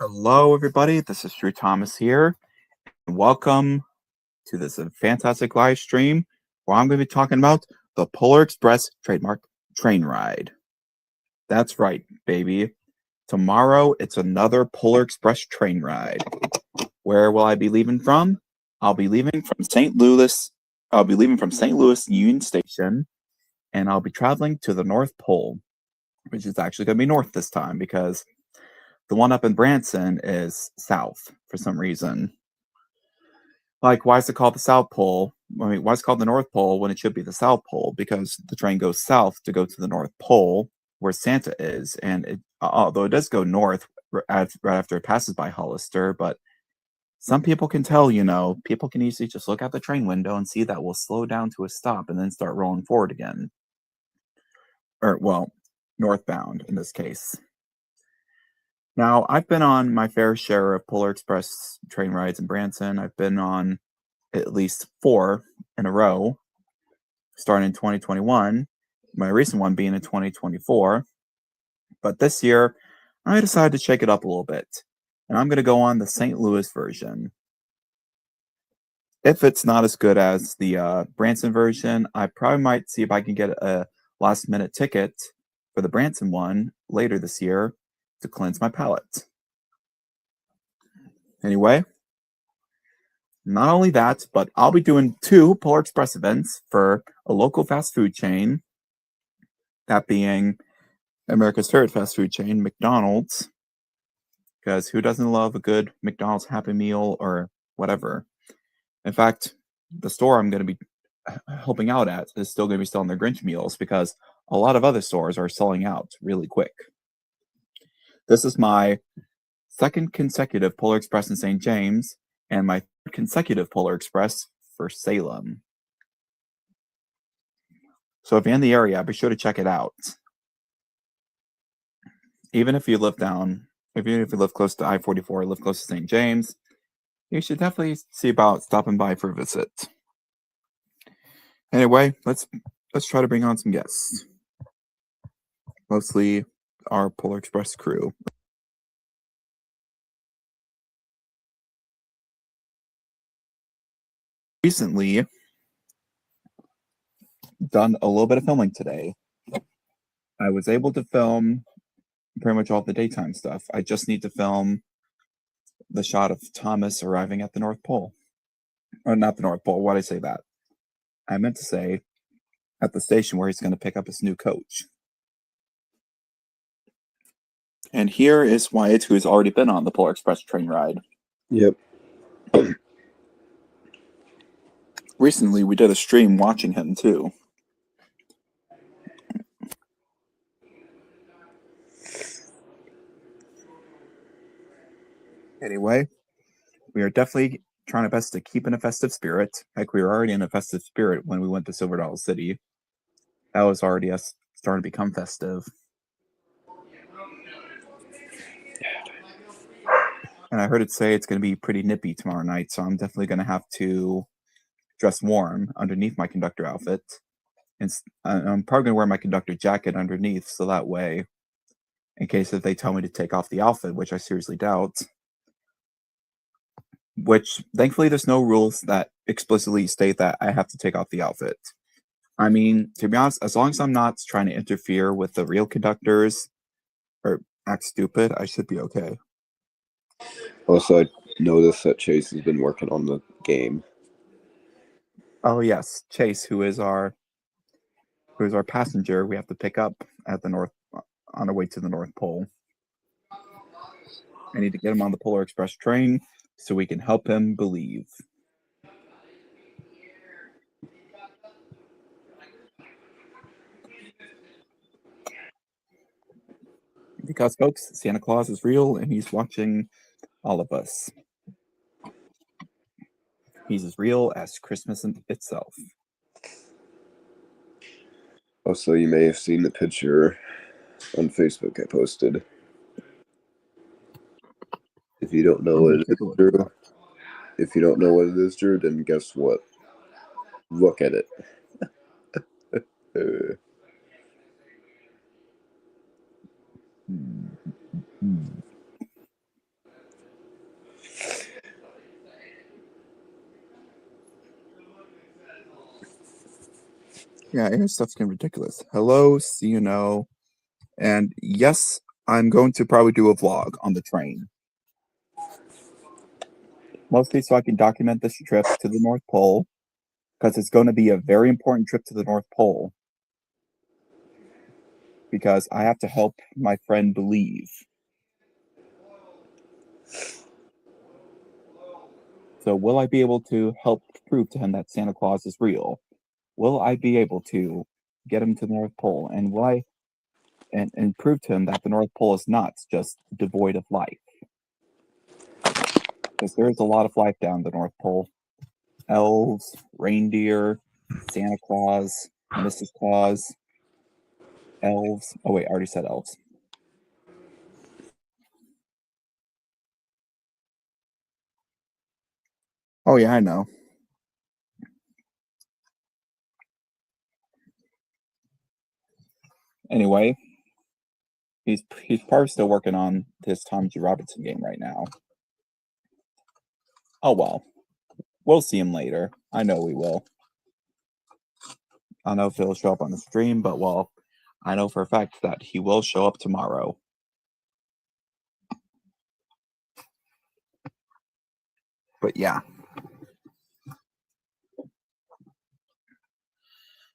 Hello, everybody. This is Drew Thomas here. Welcome to this fantastic live stream where I'm going to be talking about the Polar Express trademark train ride. That's right, baby. Tomorrow, it's another Polar Express train ride. Where will I be leaving from? I'll be leaving from St. Louis. I'll be leaving from St. Louis Union Station, and I'll be traveling to the North Pole, which is actually going to be north this time because the one up in Branson is south for some reason. Like, why is it called the South Pole? I mean, why is it called the North Pole when it should be the South Pole? Because the train goes south to go to the North Pole, where Santa is. And although it does go north right after it passes by Hollister, but some people can tell, people can easily just look out the train window and see that we'll slow down to a stop and then start rolling forward again. Or, well, northbound in this case. Now, I've been on my fair share of Polar Express train rides in Branson. I've been on at least 4 in a row, starting in 2021, my recent one being in 2024. But this year, I decided to shake it up a little bit, and I'm going to go on the St. Louis version. If it's not as good as the Branson version, I probably might see if I can get a last-minute ticket for the Branson one later this year to cleanse my palate. Anyway, not only that, but I'll be doing 2 Polar Express events for a local fast food chain, that being America's favorite fast food chain, McDonald's, because who doesn't love a good McDonald's Happy Meal or whatever? In fact, the store I'm going to be helping out at is still going to be selling their Grinch meals because a lot of other stores are selling out really quick. This is my 2nd consecutive Polar Express in St. James and my 3rd consecutive Polar Express for Salem. So if you're in the area, be sure to check it out. Even if you live close to I-44 or live close to St. James, you should definitely see about stopping by for a visit. Anyway, let's try to bring on some guests. Mostly our Polar Express crew. Recently done a little bit of filming today. I was able to film pretty much all the daytime stuff. I just need to film the shot of Thomas arriving at the North Pole. Or not the North Pole, why did I say that? I meant to say at the station where he's going to pick up his new coach. And here is Wyatt, who has already been on the Polar Express train ride. Yep. Recently, we did a stream watching him, too. Anyway, we are definitely trying our best to keep in a festive spirit. Like, we were already in a festive spirit when we went to Silver Dollar City. That was already us starting to become festive. And I heard it say it's going to be pretty nippy tomorrow night, so I'm definitely going to have to dress warm underneath my conductor outfit. And I'm probably going to wear my conductor jacket underneath, so that way, in case if they tell me to take off the outfit, which I seriously doubt, which thankfully there's no rules that explicitly state that I have to take off the outfit. I mean, to be honest, as long as I'm not trying to interfere with the real conductors or act stupid, I should be okay. Also, I noticed that Chase has been working on the game. Oh yes, Chase, who is our passenger we have to pick up at the North on our way to the North Pole. I need to get him on the Polar Express train so we can help him believe. Because, folks, Santa Claus is real and he's watching all of us. He's as real as Christmas itself. Also, you may have seen the picture on Facebook I posted. If you don't know what it is, Drew, then guess what? Look at it. Yeah, AI stuff's getting ridiculous. Hello, CNO. And yes, I'm going to probably do a vlog on the train. Mostly so I can document this trip to the North Pole, because it's going to be a very important trip to the North Pole. Because I have to help my friend believe. So will I be able to help prove to him that Santa Claus is real? Will I be able to get him to the North Pole? And will I and prove to him that the North Pole is not just devoid of life? Because there is a lot of life down the North Pole. Elves, reindeer, Santa Claus, Mrs. Claus, elves. Oh wait, I already said elves. Oh yeah, I know. Anyway, he's probably still working on his Tom G. Robinson game right now. Oh well. We'll see him later. I know we will. I don't know if he'll show up on the stream, but well, I know for a fact that he will show up tomorrow. But yeah.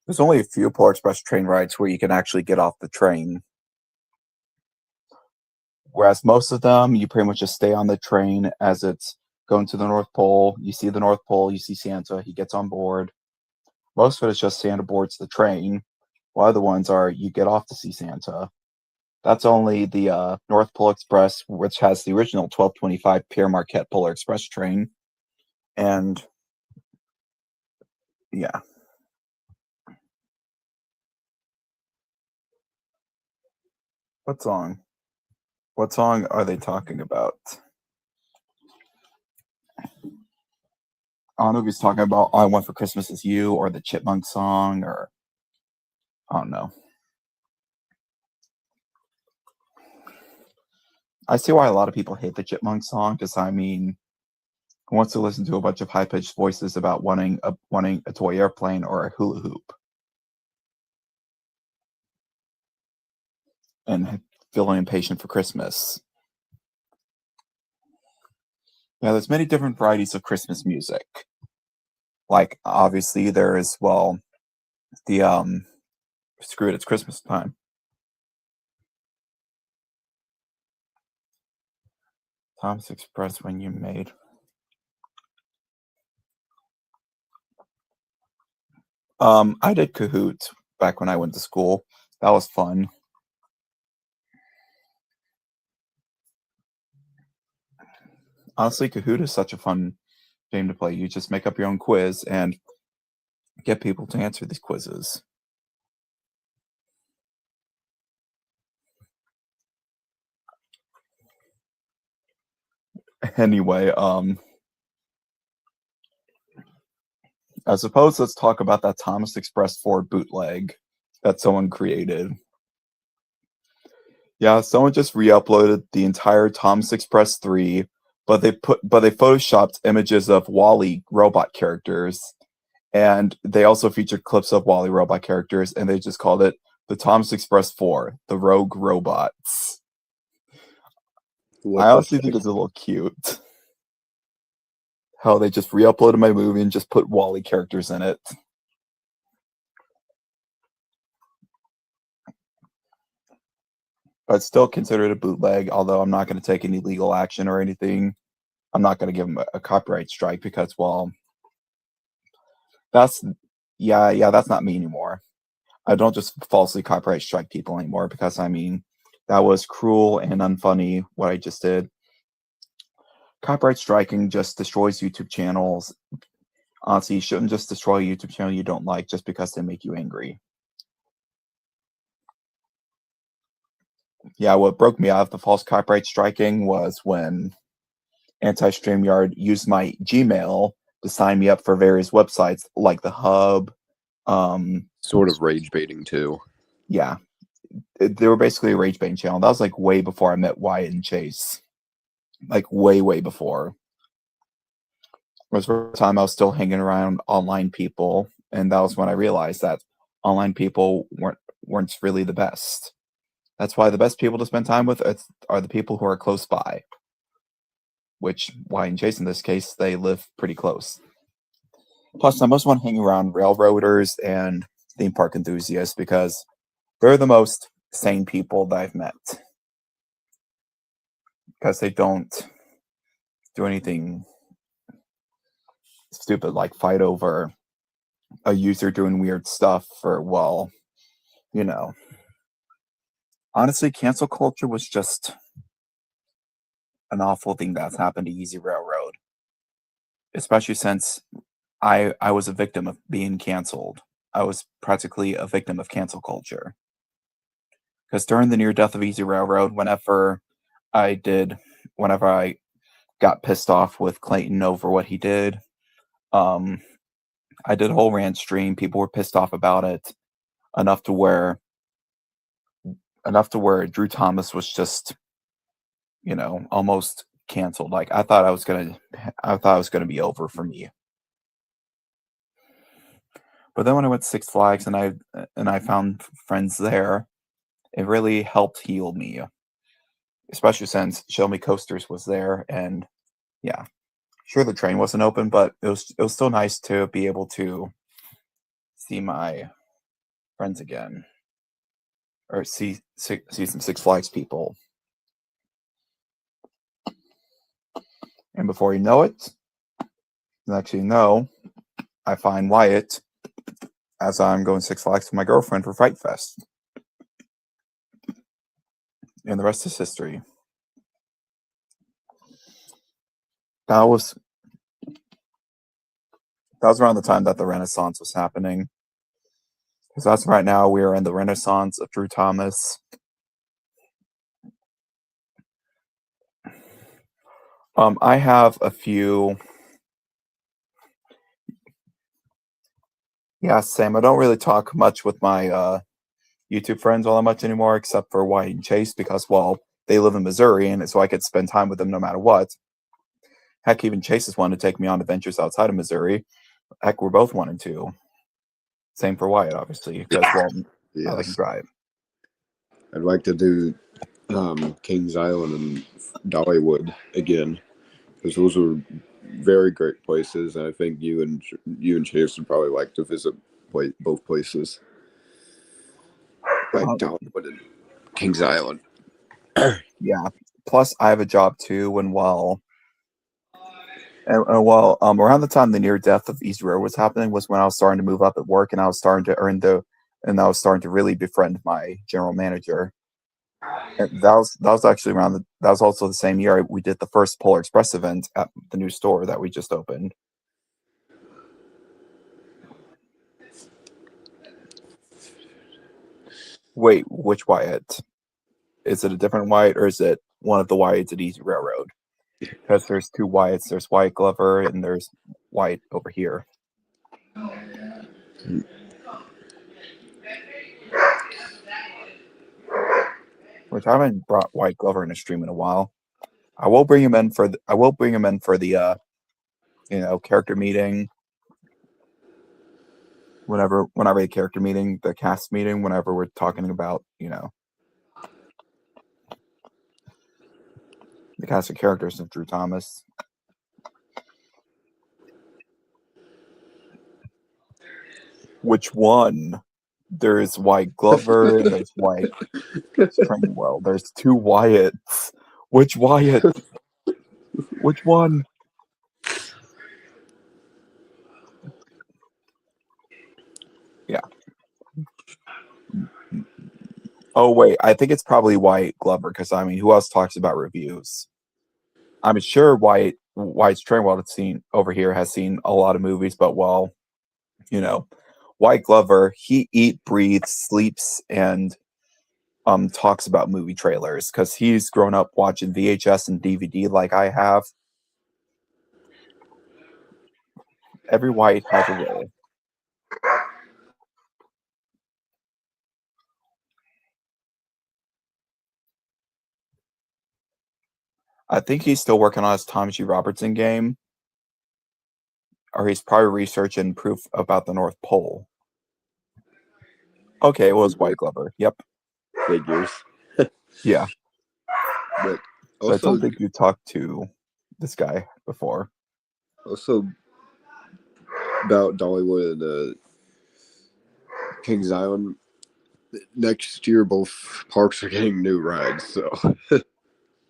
There's only a few Polar Express train rides where you can actually get off the train. Whereas most of them, you pretty much just stay on the train as it's going to the North Pole. You see the North Pole, you see Santa, he gets on board. Most of it is just Santa boards the train, while other ones are you get off to see Santa. That's only the North Pole Express, which has the original 1225 Pierre Marquette Polar Express train. And yeah. What song? What song are they talking about? I don't know if he's talking about All I Want for Christmas Is You or the Chipmunk song, or I don't know. I see why a lot of people hate the Chipmunk song, because I mean, who wants to listen to a bunch of high-pitched voices about wanting a toy airplane or a hula hoop and feeling impatient for Christmas? Yeah, there's many different varieties of Christmas music. Like obviously there is, well, the screw it, it's Christmas time. Thomas Express When You Made. I did Kahoot back when I went to school. That was fun. Honestly, Kahoot is such a fun game to play. You just make up your own quiz and get people to answer these quizzes. Anyway, I suppose let's talk about that Thomas Express 4 bootleg that someone created. Yeah, someone just re-uploaded the entire Thomas Express 3, but they photoshopped images of WALL-E robot characters, and they also featured clips of WALL-E robot characters, and they just called it the Thomas Express 4, the Rogue Robots. I honestly think it's a little cute how they just re-uploaded my movie and just put WALL-E characters in it. But still considered a bootleg, although I'm not going to take any legal action or anything. I'm not going to give them a copyright strike because, well, that's not me anymore. I don't just falsely copyright strike people anymore because, I mean, that was cruel and unfunny what I just did. Copyright striking just destroys YouTube channels. Honestly, you shouldn't just destroy a YouTube channel you don't like just because they make you angry. Yeah, what broke me out of the false copyright striking was when Anti-StreamYard used my Gmail to sign me up for various websites like The Hub. Sort of rage baiting too. Yeah. They were basically a rage baiting channel. That was like way before I met Wyatt and Chase. Like way, way before. It was the time I was still hanging around online people, and that was when I realized that online people weren't really the best. That's why the best people to spend time with are the people who are close by. Which, Wyatt and Chase in this case, they live pretty close. Plus, I most want to hang around railroaders and theme park enthusiasts because they're the most sane people that I've met. Because they don't do anything stupid like fight over a user doing weird stuff or, well, you know. Honestly, cancel culture was just an awful thing that's happened to Easy Railroad. Especially since I was a victim of being canceled. I was practically a victim of cancel culture. Because during the near death of Easy Railroad, whenever I got pissed off with Clayton over what he did, I did a whole rant stream. People were pissed off about it enough to where Drew Thomas was just, almost canceled. Like I thought it was gonna be over for me. But then when I went to Six Flags and I found friends there, it really helped heal me. Especially since Show Me Coasters was there, and yeah, sure the train wasn't open, but it was still nice to be able to see my friends again, or see some Six Flags people. And before you know it, next thing you know, I find Wyatt as I'm going Six Flags with my girlfriend for Fright Fest. And the rest is history. That was around the time that the Renaissance was happening. Because that's right now we are in the Renaissance of Drew Thomas. I have a few. Yeah, Sam, I don't really talk much with my YouTube friends all that much anymore, except for Wyatt and Chase, because, well, they live in Missouri, and so I could spend time with them no matter what. Heck, even Chase has wanted to take me on adventures outside of Missouri. Heck, we're both wanting to. Same for Wyatt, obviously, because, well, Yes. I like to drive. I'd like to do Kings Island and Dollywood again, because those are very great places, and I think you and Chase would probably like to visit both places, like Dollywood and Kings Island. Yeah. Plus, I have a job too, and well, around the time the near death of East Road was happening was when I was starting to move up at work, and I was starting to really befriend my general manager. And that was actually that was also the same year we did the first Polar Express event at the new store that we just opened. Wait, which Wyatt? Is it a different Wyatt, or is it one of the Wyatts at Easy Railroad? Because there's two Wyatts. There's Wyatt Glover and there's Wyatt over here. Which I haven't brought Wyatt Glover in a stream in a while. I will bring him in for the character meeting. Whenever a character meeting, the cast meeting, whenever we're talking about, the cast of characters of Drew Thomas. Which one? There's Wyatt Glover, there's Wyatt Trainwell, there's two Wyatts. Which Wyatt? Which one? Yeah. Oh wait, I think it's probably Wyatt Glover, because I mean, who else talks about reviews? I'm sure Wyatt's Trainwell has seen a lot of movies, but well, Wyatt Glover, he eats, breathes, sleeps, and talks about movie trailers because he's grown up watching VHS and DVD like I have. Every Wyatt has a role. I think he's still working on his Thomas G. Robertson game, or he's probably researching proof about the North Pole. Okay, it was White Glover. Yep. figures. Yeah. But So I also, don't think you talked to this guy before. also about Dollywood and Kings Island. Next year, both parks are getting new rides. So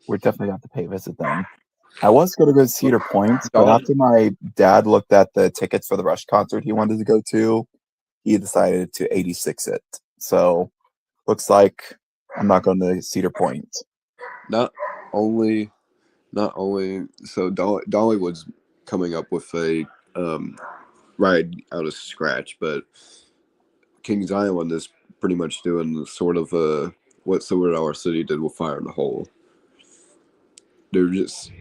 We definitely have to pay a visit then. I was going to go to Cedar Point, but Dolly, after my dad looked at the tickets for the Rush concert he wanted to go to, he decided to 86 it. So looks like I'm not going to Cedar Point. not only, so Dollywood's coming up with a ride out of scratch, but Kings Island is pretty much doing sort of what Silver Dollar City did with Fire in the Hole. They're just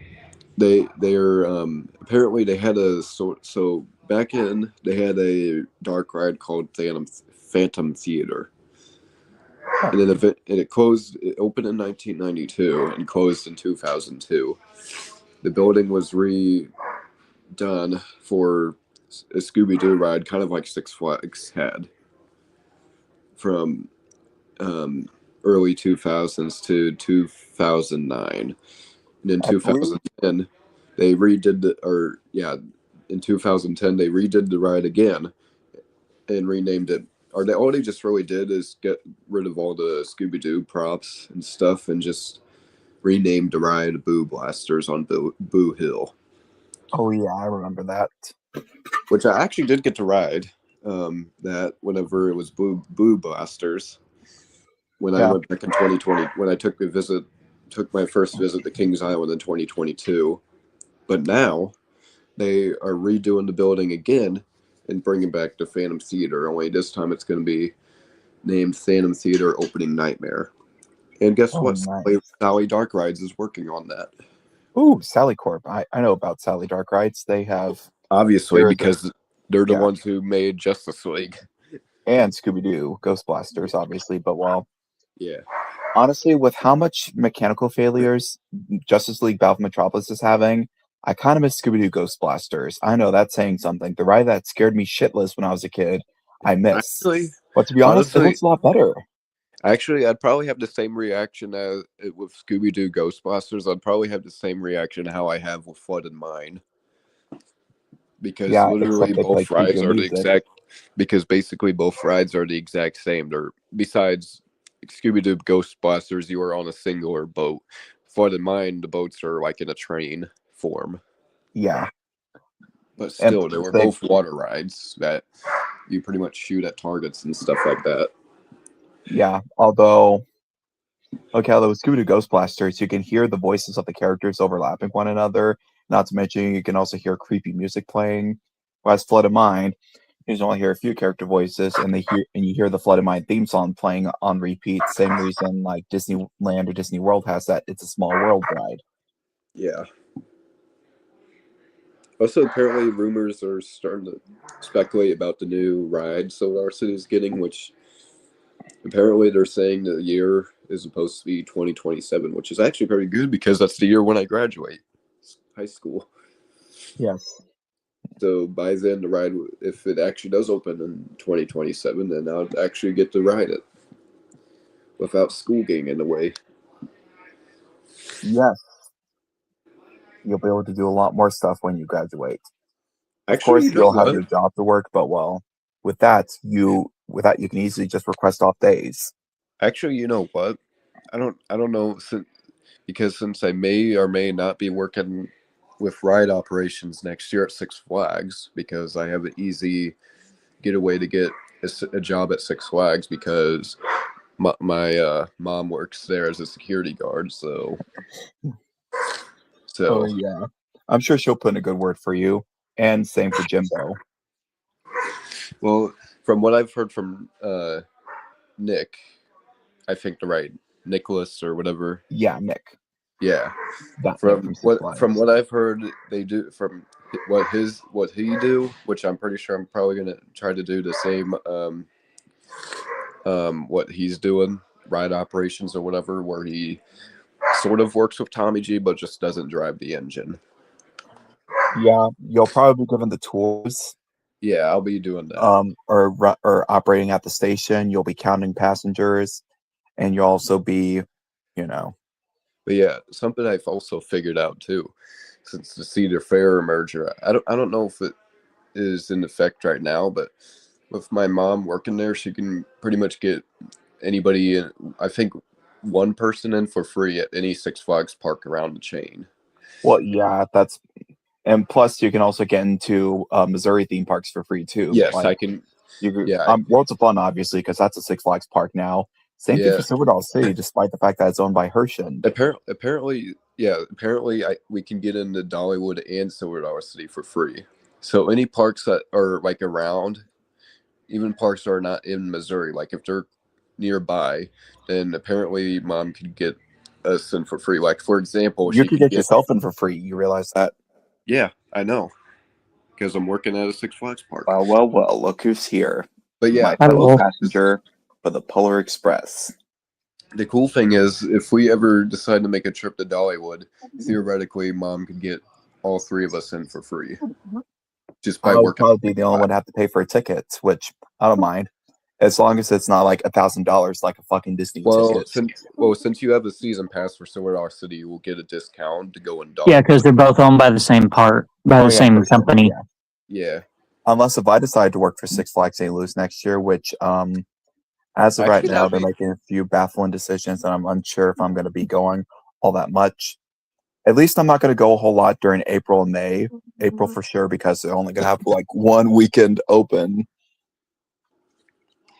they're apparently they had a so back in they had a dark ride called Phantom Theater, Huh. and then it opened in 1992 and closed in 2002. The building was redone for a Scooby-Doo ride, kind of like Six Flags had from early 2000s to 2009. And in I believe 2010, they redid in 2010 they redid the ride again and renamed it. Or all they just really did is get rid of all the Scooby Doo props and stuff and just renamed the ride Boo Blasters on Boo Hill, Oh yeah, I remember that. which I actually did get to ride. That whenever it was Boo Blasters, when I Yeah. went back in 2020, when I took my first visit to Kings Island in 2022. But now they are redoing the building again and bringing back the Phantom Theater. Only this time it's going to be named Phantom Theater Opening Nightmare. And guess Oh what? nice. Sally Dark Rides is working on that. Ooh, Sally Corp. I know about Sally Dark Rides. They have Obviously, because they're the yeah, ones who made Justice League. and Scooby Doo, Ghost Blasters, obviously. But well, Yeah. honestly, with how much mechanical failures Justice League Battle for Metropolis is having, I kind of miss Scooby Doo Ghost Blasters. I know that's saying something. The ride that scared me shitless when I was a kid, I miss. Actually, But to be honest, it honestly, looks a lot better. I'd probably have the same reaction as with Scooby Doo Ghostbusters. I'd probably have the same reaction how I have with Flood and Mine. Because Yeah, literally except they play both rides creepier are the music. exact because basically both rides are the exact same. They're besides Scooby-Doo Ghostbusters, you are on a singular boat. Flood and Mine, the boats are like in a train form. Yeah. But And still, they were they both water rides that you pretty much shoot at targets and stuff like that. yeah, although okay, although with Scooby Doo Ghost Blasters, you can hear the voices of the characters overlapping one another. Not to mention, you can also hear creepy music playing. Whereas Flood of Mind, you can only hear a few character voices, and you hear the Flood of Mind theme song playing on repeat. Same reason like Disneyland or Disney World has that "It's a Small World" ride. Yeah. Also, apparently, rumors are starting to speculate about the new ride Solar City is getting, which apparently they're saying the year is supposed to be 2027, which is actually very good because that's the year when I graduate high school. Yes. So by then, the ride, if it actually does open in 2027, then I'll actually get to ride it without school getting in the way. Yes. You'll be able to do a lot more stuff when you graduate. Of Actually, course, you know you'll have what? your job to work, but well, with that you can easily just request off days. Actually, you know what? I don't know since I may or may not be working with ride operations next year at Six Flags because I have an easy getaway to get a job at Six Flags because my mom works there as a security guard. So Oh so yeah. I'm sure she'll put in a good word for you. And same for Jimbo. well, from what I've heard from Nick, I think the right Nicholas or whatever. Yeah, Nick. Yeah, That Nick from Six from Flags. what I've heard, they do from what he do, which I'm pretty sure I'm probably gonna try to do the same. What he's doing, ride operations or whatever, where he sort of works with Tommy G, but just doesn't drive the engine. Yeah, you'll probably be given the tools Yeah, I'll be doing that. or operating at the station. You'll be counting passengers, and you'll also be, you know, But yeah, something I've also figured out too, since the Cedar Fair merger. I don't know if it is in effect right now, but with my mom working there, she can pretty much get anybody in. I think one person in for free at any Six Flags park around the chain. well, yeah, that's and plus you can also get into Missouri theme parks for free too. Yes, Like I can. you, Yeah, Worlds of Fun obviously because that's a Six Flags park now. Same thing yeah. for Silverdale City, despite the fact that it's owned by Hershey. Apparently, yeah. Apparently, we can get into Dollywood and Silver Dollar City for free. So any parks that are like around, even parks that are not in Missouri, like if they're nearby, then apparently mom could get us in for free. Like for example, You she could could get get. yourself in for free. You realize that? Yeah, I know, because I'm working at a Six Flags park. Well, well, well. Look who's here, But yeah, my fellow Hello. passenger for the Polar Express. the cool thing is, if we ever decide to make a trip to Dollywood, theoretically, mom could get all three of us in for free just by I would working. probably be the only one to have to pay for a ticket, which I don't mind, as long as it's not like $1,000 like a fucking Disney Well, ticket. since you have a season pass for Silver Dollar City, you will get a discount to go in Yeah, Dollywood. because they're both owned by the same Oh, yeah, same for sure. company. Yeah. Yeah. Unless if I decide to work for Six Flags St. Louis next year, which as of right Actually, now that'd they're be making a few baffling decisions, and I'm unsure if I'm going to be going all that much. At least I'm not going to go a whole lot during April and May. April for sure because they're only going to have like one weekend open.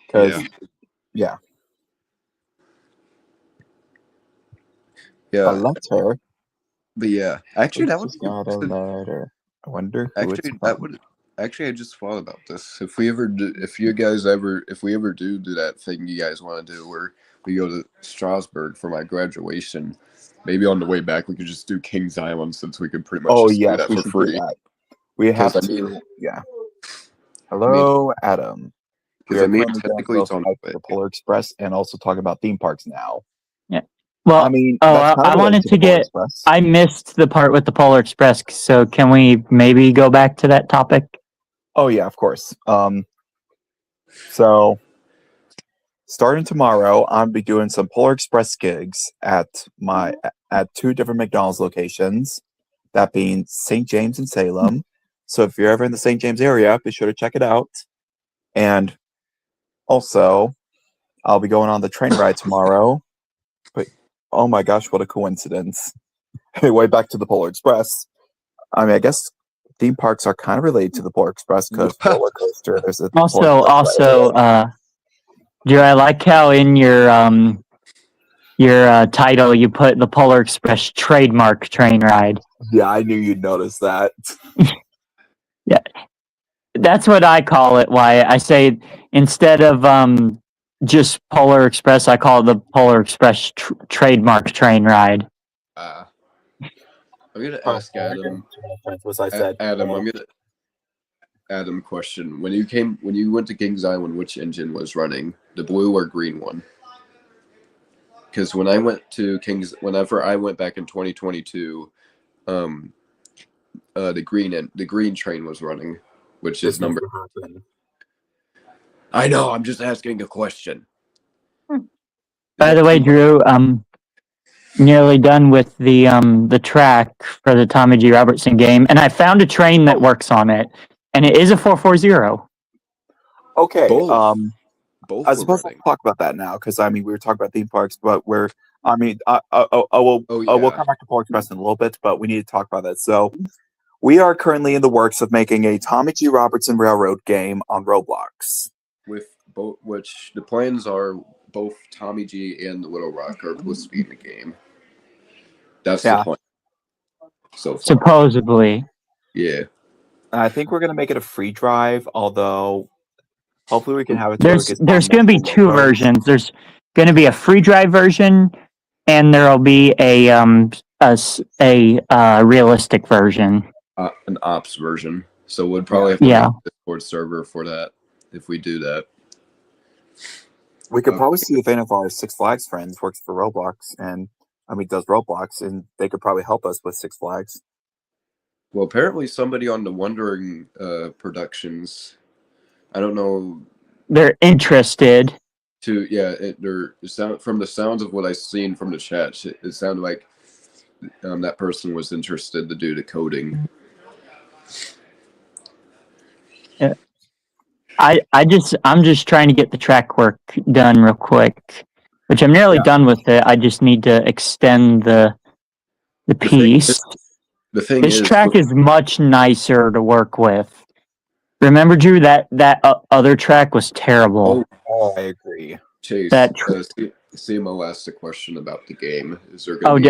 Because yeah. a Yeah. letter. But yeah, actually, that would Just got a letter. I wonder who it's actually that from. would actually I just thought about this. If we ever do, if we ever do that thing you guys want to do, where we go to Strasbourg for my graduation, maybe on the way back we could just do Kings Island since we could pretty much Oh just do yes, that we for should do free. that. We have Because to. Yeah. Hello, Adam. We because are currently going technically through it's on Skype the for the way. Polar Express and also talking about theme parks now. Yeah. Well, I mean, that's kind I of related wanted to to the Polar get. Express. I missed the part with the Polar Express, so can we maybe go back to that topic? Oh yeah, of course. So starting tomorrow, I'll be doing some Polar Express gigs at two different McDonald's locations, that being St. James and Salem. So if you're ever in the St. James area, be sure to check it out. And also, I'll be going on the train ride tomorrow. But oh my gosh, what a coincidence! Anyway, back to the Polar Express. I mean, I guess theme parks are kind of related to the Polar Express because roller coaster. There's a Polar Express right away. Drew, I like how in your title you put the Polar Express trademark train ride. Yeah, I knew you'd notice that. Yeah, that's what I call it. Why I say instead of just Polar Express, I call it the Polar Express trademark train ride. I'm gonna ask Adam. Was I said? Adam, question: when you went to Kings Island, which engine was running, the blue or green one? Because when I went to whenever I went back in 2022, the green train was running, which is number. I know. I'm just asking a question. By the way, Drew, nearly done with the track for the Tommy G. Robertson game, and I found a train that works on it, and it is a 440. Okay. Both I was supposed to talk about that now because I mean we were talking about theme parks, but we're I mean we'll come back to Polar Express in a little bit, but we need to talk about that. So we are currently in the works of making a Tommy G. Robertson Railroad game on Roblox. With both, which the plans are both Tommy G and the Little Rock are supposed to be in the game. That's the plan. So far. Supposedly. Yeah. I think we're gonna make it a free drive, although hopefully we can have it. There's going to be two versions. There's going to be a free drive version, and there'll be a realistic version, an ops version. So we'd probably have to make a Discord server for that if we do that. We could probably see if any of our Six Flags friends works for Roblox, and I mean does Roblox, and they could probably help us with Six Flags. Well, apparently somebody on the Wondering Productions, I don't know. They're interested. From the sounds of what I've seen from the chat, it sounded like that person was interested to do the coding. I'm just trying to get the track work done real quick, which I'm nearly done with it. I just need to extend the piece. This track is much nicer to work with. Remember, Drew, that other track was terrible. Oh, I agree. Chase, CMO asked a question about the game. Is there What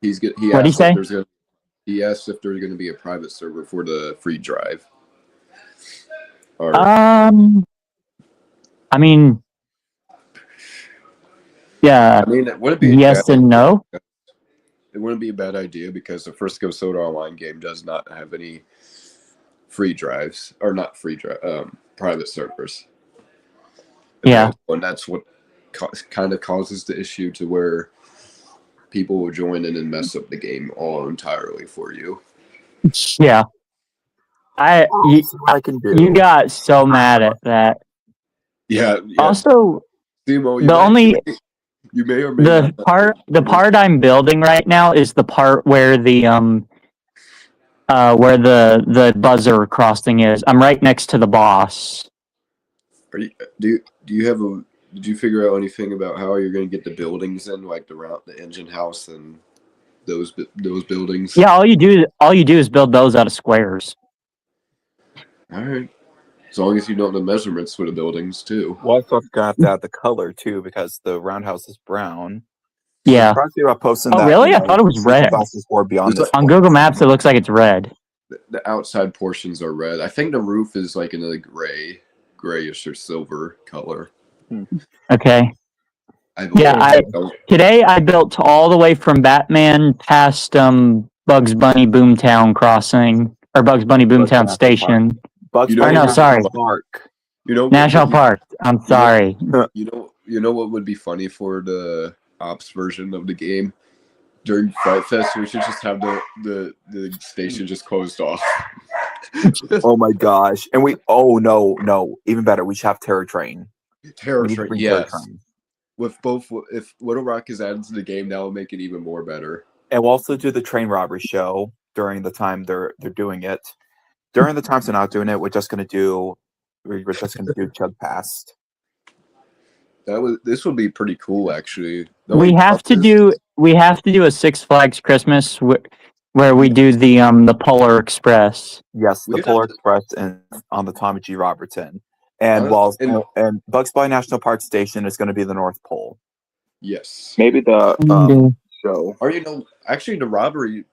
did he say? He asked if there's going to be a private server for the free drive. I mean, yeah. I mean, it wouldn't be yes and no. It wouldn't be a bad idea because the Frisco Soda Online game does not have any free drives, or not free drive, private servers. Yeah. And that's what kind of causes the issue to where people will join in and mess up the game all entirely for you. Yeah. I can do. You got so mad at that. Yeah. Also, Simo, you may or may the part I'm building right now is the part where the buzzer crossing is. I'm right next to the boss. Did you figure out anything about how you're going to get the buildings in, like the engine house and those buildings? Yeah, all you do is build those out of squares. All right. As long as you know the measurements for the buildings too. Well, I forgot to add the color too because the roundhouse is brown. Yeah. About posting that, really? I thought it was red. On Google Maps, it looks like it's red. The outside portions are red. I think the roof is like in a grayish or silver color. Okay. Today I built all the way from Batman past Bugs Bunny Boomtown Crossing or Bugs Bunny Boomtown Station. National Park. National Park. I'm sorry. You know what would be funny for the ops version of the game? During Fright Fest, we should just have the station just closed off. Oh my gosh! And no, even better. We should have Terror Train. Terror Train, yes. If Little Rock is added to the game, that will make it even more better. And we'll also do the train robbery show during the time they're doing it. During the times they're not doing it, we're just gonna do Chug Past. This would be pretty cool, actually. We have to do a Six Flags Christmas where we do the Polar Express. Yes, the Polar Express and on the Tommy G. Robertson. And and Bugs Bunny National Park Station is going to be the North Pole. Yes. Maybe the show. Or actually the robbery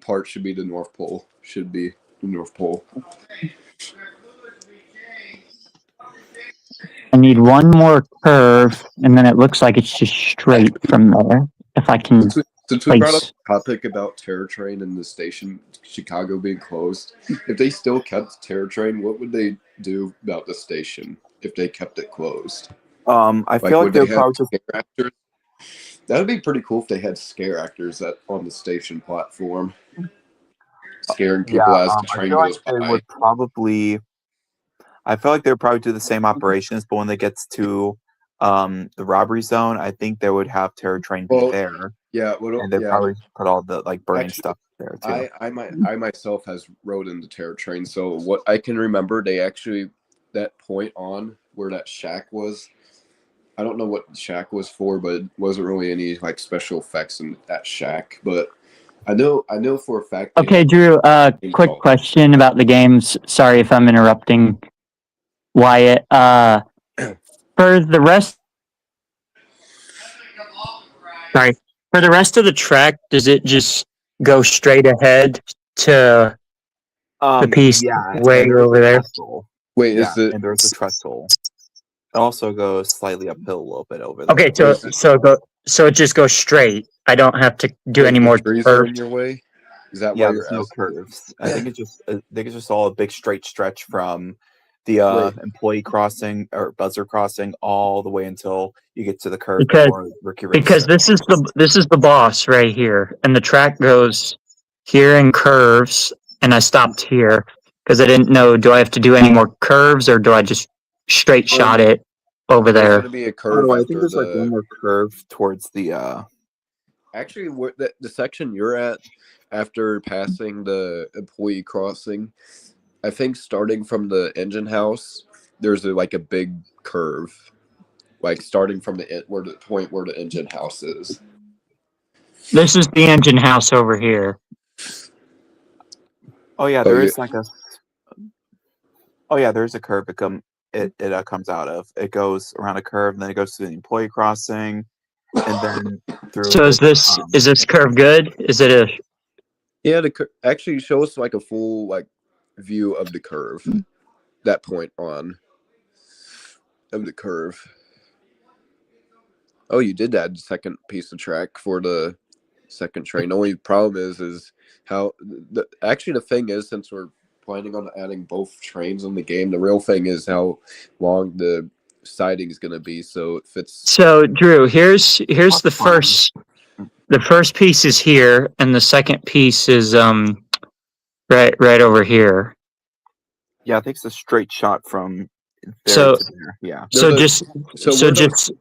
part should be the North Pole. Should be the North Pole. I need one more curve, and then it looks like it's just straight from there. If I can. Since we brought up the topic about Terror Train and the station Chicago being closed, if they still kept Terror Train, what would they do about the station if they kept it closed? I feel like they're probably just scare actors. That would be pretty cool if they had scare actors on the station platform, scaring people as the train goes by. I feel like they would probably do the same operations, but when they get to the robbery zone, I think they would have Terror Train be there. Yeah, and they probably put all the burning stuff there too. I myself has rode in the Terror Train, so what I can remember, they actually that point on where that shack was. I don't know what the shack was for, but it wasn't really any like special effects in that shack. But I know for a fact. Okay, Drew. Quick question about the games. Sorry if I'm interrupting, Wyatt. For the rest. Sorry. For the rest of the track, does it just go straight ahead to the piece way over there? Wait, and there's a trestle. It also goes slightly uphill a little bit over there. Okay, so it just goes straight. I don't have to do any more curves in your way. Is that why there's no curves? I think it's just all a big straight stretch from the employee crossing or buzzer crossing all the way until you get to the curve. Because this is the boss right here, and the track goes here in curves, and I stopped here because I didn't know, do I have to do any more curves or do I just straight shot it over There's there? going to be a curve Oh, I after think there's like one the. more curve towards the. Actually, the section you're at after passing the employee crossing, I think starting from the engine house, there's like a big curve, like starting from where the point where the engine house is. This is the engine house over here. Oh yeah, Oh, there yeah. is like a. Oh yeah, there's a curve. It comes out of. It goes around a curve, and then it goes to the employee crossing, and then through. So is this curve good? Is it a Yeah, actually show us like a full like view of the curve, that point on of the curve. Oh, you did add the second piece of track for the second train. The only problem is how the thing is, since we're planning on adding both trains in the game, the real thing is how long the siding is going to be. So it fits. So Drew, here's That's the fine. first piece is here, and the second piece is right over here. Yeah, I think it's a straight shot from there So to there. Yeah. so There's a- just so so where just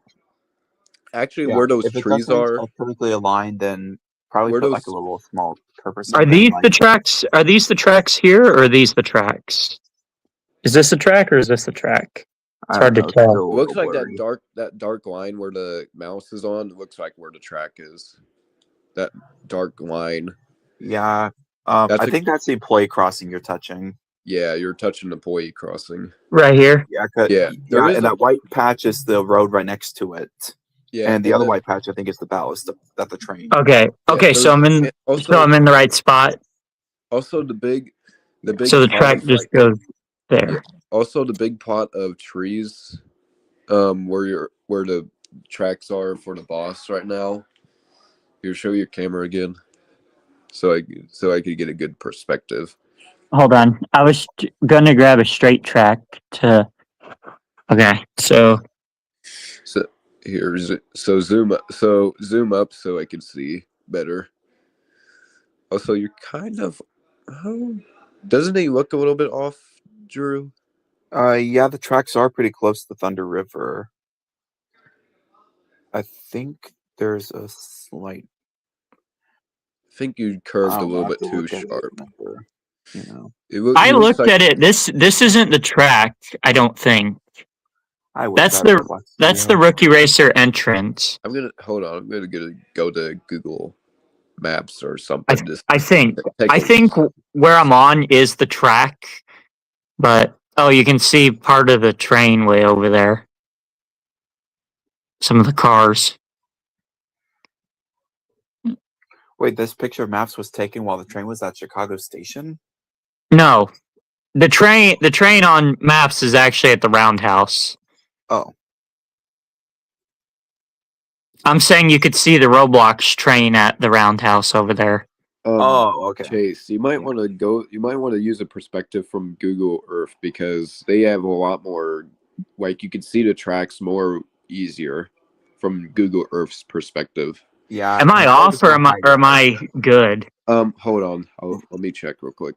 Actually, Yeah. where those If it trees doesn't are, perfectly aligned, then probably Where put like a those- little small curve or are something. these like, the tracks? Are these the tracks here, or are these the tracks? Is this a track or is this a track? I hard don't to know, tell. still a it looks little like blurry. that dark line where the mouse is on. It looks like where the track is. That dark line. Yeah. That's I think that's the employee crossing you're touching. Yeah, you're touching the employee crossing. Right here. Yeah. Yeah, there is and that white patch is the road right next to it. Yeah, And the other white patch, I think, is the ballast at the train. Okay. Okay. So I'm in. So I'm in the right spot. Also, the big. So the pot track of, just like- goes there. Yeah. Also, the big pot of trees, where the tracks are for the boss right now. Here, show your camera again, so I could get a good perspective. Hold on. I was gonna grab a straight track to. Okay. So So here's zoom up so I can see better. Also, you're kind of. Oh, doesn't he look a little bit off, Drew? Yeah, the tracks are pretty close to Thunder River. I think there's a slight. I think you curved a I'll little have bit to too look at it, sharp. remember, you know, I It looks looked like- at it. This isn't the track. I don't think. I would. That's the Rookie Racer entrance. I'm gonna hold on. I'm gonna go to Google Maps or something. I think. Take I a- think where I'm on is the track, but you can see part of the train way over there. Some of the cars. Wait, this picture of maps was taken while the train was at Chicago Station? No, the train on maps is actually at the Roundhouse. Oh, I'm saying you could see the Roblox train at the Roundhouse over there. okay. Chase, you might want to use a perspective from Google Earth because they have a lot more. Like you can see the tracks more easier from Google Earth's perspective. Yeah. Am I off or am I good? Hold on. Let me check real quick.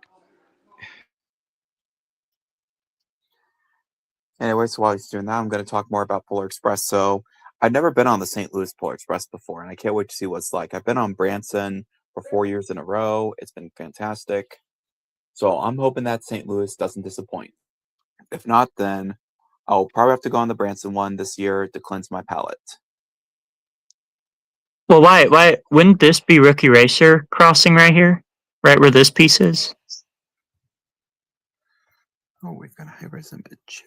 Anyway, so while he's doing that, I'm going to talk more about Polar Express. So I've never been on the St. Louis Polar Express before, and I can't wait to see what it's like. I've been on Branson for 4 years in a row. It's been fantastic. So I'm hoping that St. Louis doesn't disappoint. If not, then I'll probably have to go on the Branson one this year to cleanse my palate. Well, why wouldn't this be Rookie Racer crossing right here? Right where this piece is? Oh, we've got a high-res image.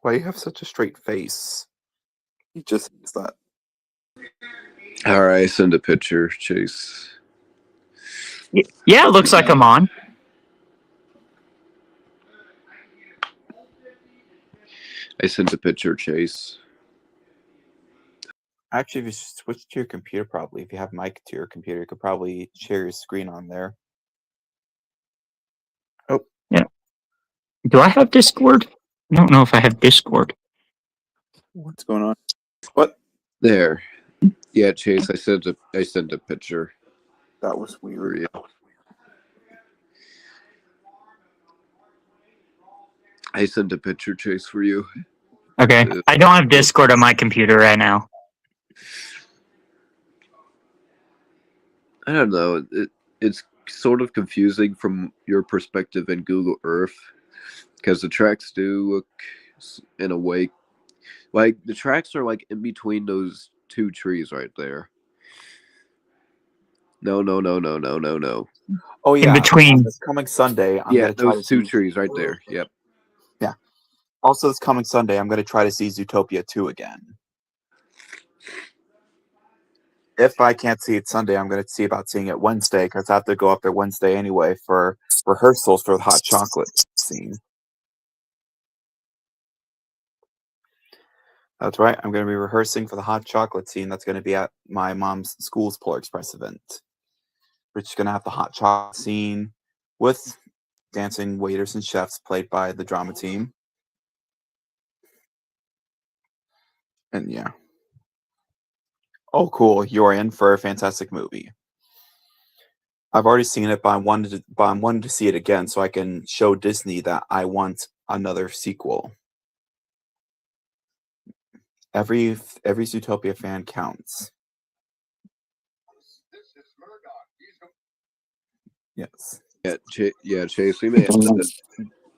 Why you have such a straight face? You just use that. All right, send a picture, Chase. Yeah, it looks like I'm on. I sent a picture, Chase. Actually, if you switch to your computer, probably if you have mic to your computer, you could probably share your screen on there. Do I have Discord? I don't know if I have Discord. What's going on? What? There. Yeah, Chase, I sent a picture That was for weird. you. I sent a picture, Chase, for you. Okay. I don't have Discord on my computer right now. I don't know. It's sort of confusing from your perspective in Google Earth because the tracks do look in a way like the tracks are like in between those two trees right there. No. Oh yeah, between. this coming Sunday, I'm Yeah, gonna try to those two see. trees right there. Yep. Yeah. Also, this coming Sunday, I'm gonna try to see Zootopia 2 again. If I can't see it Sunday, I'm gonna see about seeing it Wednesday because I have to go up there Wednesday anyway for rehearsals for the hot chocolate scene. That's right. I'm going to be rehearsing for the hot chocolate scene that's going to be at my mom's school's Polar Express event. We're just going to have the hot chocolate scene with dancing waiters and chefs played by the drama team. And yeah. Oh, cool. You're in for a fantastic movie. I've already seen it, but I'm wanting to see it again so I can show Disney that I want another sequel. Every Zootopia fan counts. Yes. Yeah, Chase. We may have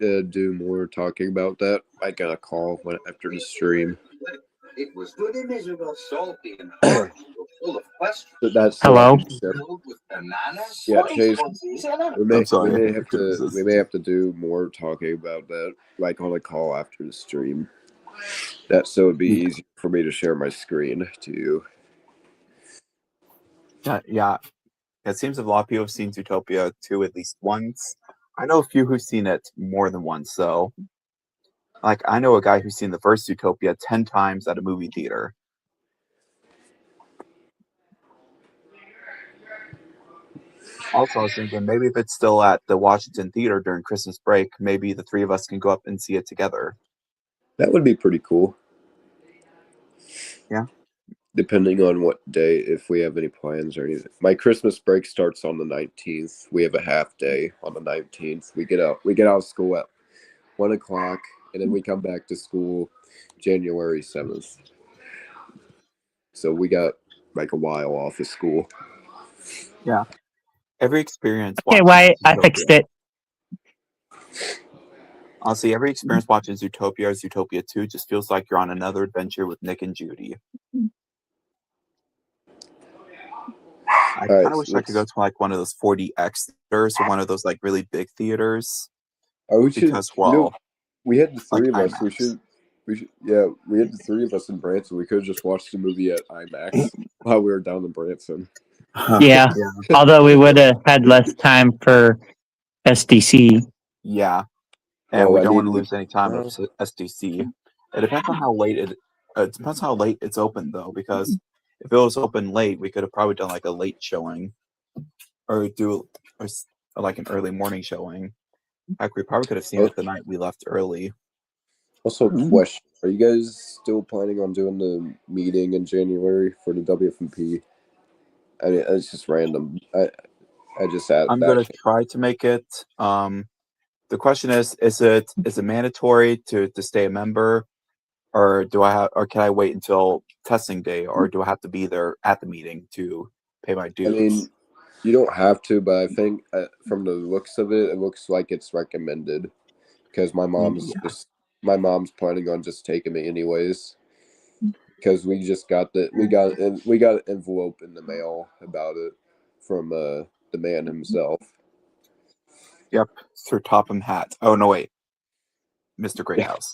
to do more talking about that. I got a call after the stream. It was good and miserable, salty and hard, full of questions. But that's Hello? Filled with bananas. Yeah, Chase. I'm sorry. We may have to do more talking about that, like on a call after the stream. That so it'd be easy for me to share my screen to you. Yeah. It seems a lot of people have seen Zootopia 2 at least once. I know a few who've seen it more than once, so like I know a guy who's seen the first Zootopia 10 times at a movie theater. Also, I was thinking maybe if it's still at the Washington Theater during Christmas break, maybe the three of us can go up and see it together. That would be pretty cool. Yeah. Depending on what day, if we have any plans or anything. My Christmas break starts on the 19th. We have a half day on the 19th. We get out of school at 1 o'clock, and then we come back to school January 7th. So we got like a while off of school. Yeah. Every experience. Okay, watching why I Zootopia- fixed it. Honestly, every experience watching Zootopia or Zootopia 2 just feels like you're on another adventure with Nick and Judy. I kind of wish I could go to like one of those 4DX theaters or one of those like really big theaters. Because, well, we had the three like of us. IMAX. We had the three of us in Branson. We could have just watched the movie at IMAX while we were down in Branson. Yeah. Although we would have had less time for SDC. Yeah. And Oh, we I don't want to mean, lose any time of SDC. It depends on how late it depends how late it's open though, because if it was open late, we could have probably done like a late showing, or like an early morning showing. Heck, we probably could have seen it the night we left early. Also, question: are you guys still planning on doing the meeting in January for the WFMP? I mean, it's just random. I just added I'm that. gonna try to make it. The question is it mandatory to stay a member, or can I wait until testing day, or do I have to be there at the meeting to pay my dues? I mean, you don't have to, but I think from the looks of it, it looks like it's recommended because my mom's planning on just taking me anyways. Because we got an envelope in the mail about it from the man himself. Yep, Sir Topham Hatt. Oh no, wait, Mr. Greathouse.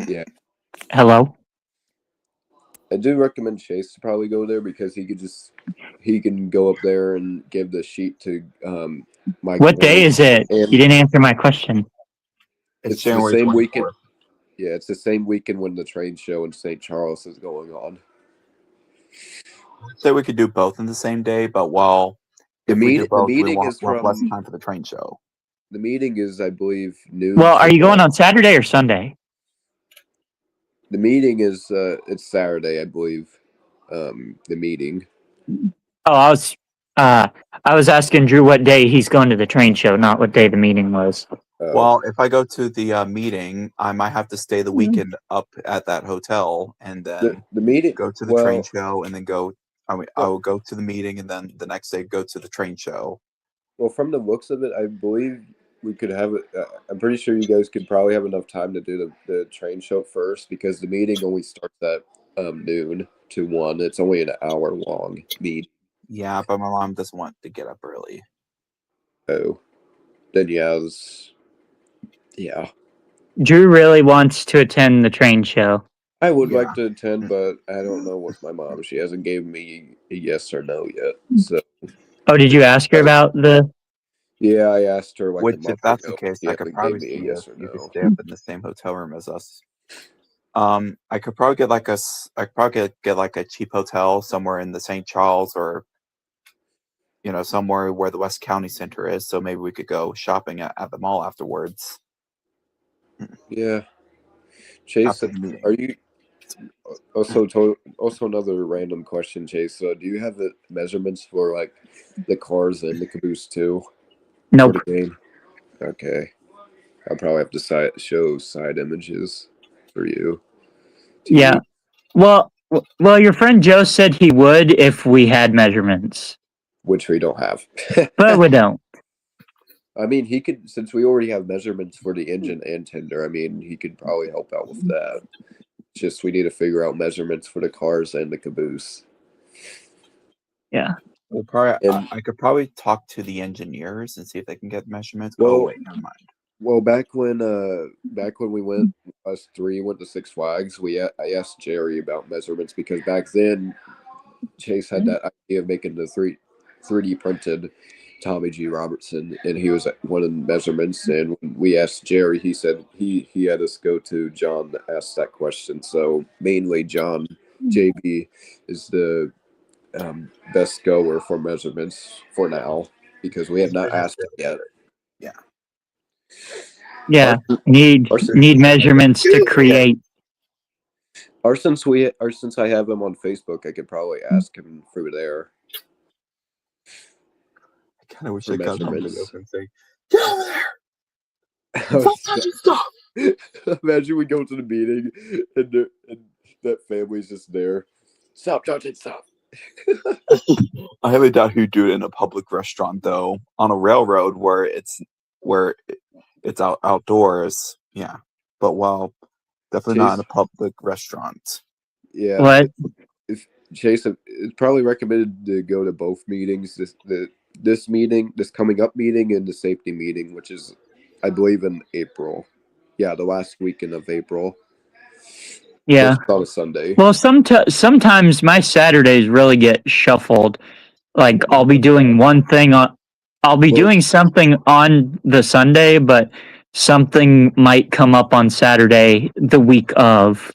Yeah. Hello? I do recommend Chase to probably go there because he can go up there and give the sheet to Mike. What day is it? You didn't answer my question. It's the January same 24th. weekend. Yeah, it's the same weekend when the train show in St. Charles is going on. So we could do both in the same day, but if we do both, we'll have less time for the train show. The meeting is, I believe, noon. Well, are you going on Saturday or Sunday? The meeting is it's Saturday, I believe. The meeting. Oh, I was asking Drew what day he's going to the train show, not what day the meeting was. Well, if I go to the meeting, I might have to stay the weekend up at that hotel and then the meeting go to the train show and then go. I will go to the meeting and then the next day go to the train show. Well, from the looks of it, I believe we could have it. I'm pretty sure you guys could probably have enough time to do the train show first because the meeting only starts at noon to 1. It's only an hour long meet. Yeah, but my mom doesn't want to get up early. Oh, then yeah, yeah. Drew really wants to attend the train show. I would like to attend, but I don't know with my mom. She hasn't given me a yes or no yet. So. Oh, did you ask her about the? Yeah, I asked her. Like, Which, if that's the ago, case, she I could hasn't probably gave me see a yes if or you could no. stay up in the same hotel room as us. I could probably get like I could probably get like a cheap hotel somewhere in the St. Charles or, somewhere where the West County Center is. So maybe we could go shopping at the mall afterwards. Yeah, Chase, After the meeting. are you also another random question, Chase? Do you have the measurements for like the cars and the caboose too? Nope. For the game? Okay, I'll probably have to show side images for you. Yeah. Well, your friend Joe said he would if we had measurements, which we don't have. but we don't. I mean, he could, since we already have measurements for the engine and tender. I mean, he could probably help out with that. Just we need to figure out measurements for the cars and the caboose. Yeah. We'll probably. I could probably talk to the engineers and see if they can get measurements. Well, oh wait, never mind. Well, back when we went, us three went to Six Flags, I asked Jerry about measurements because back then Chase had that idea of making the 3D printed Tommy G. Robertson, and he was one of the measurements. And when we asked Jerry, he said he had us go to John to ask that question. So mainly John JB is the best goer for measurements for now because we have not asked him yet. Yeah. Yeah. Need measurements to create. Or since I have him on Facebook, I could probably ask him through there. I kind of wish I got him to open thing. Get over there! Stop touching stuff! Imagine we go to the meeting and that family's just there. Stop touching stuff. I highly doubt he'd do it in a public restaurant, though. On a railroad where it's outdoors, yeah. But definitely not in a public restaurant. Yeah. What? If Chase, it's probably recommended to go to both meetings. This meeting, this coming up meeting, and the safety meeting, which is, I believe, in April. Yeah, the last weekend of April. Yeah. On a Sunday. Well, sometimes my Saturdays really get shuffled. Like I'll be doing one thing doing something on the Sunday, but something might come up on Saturday the week of.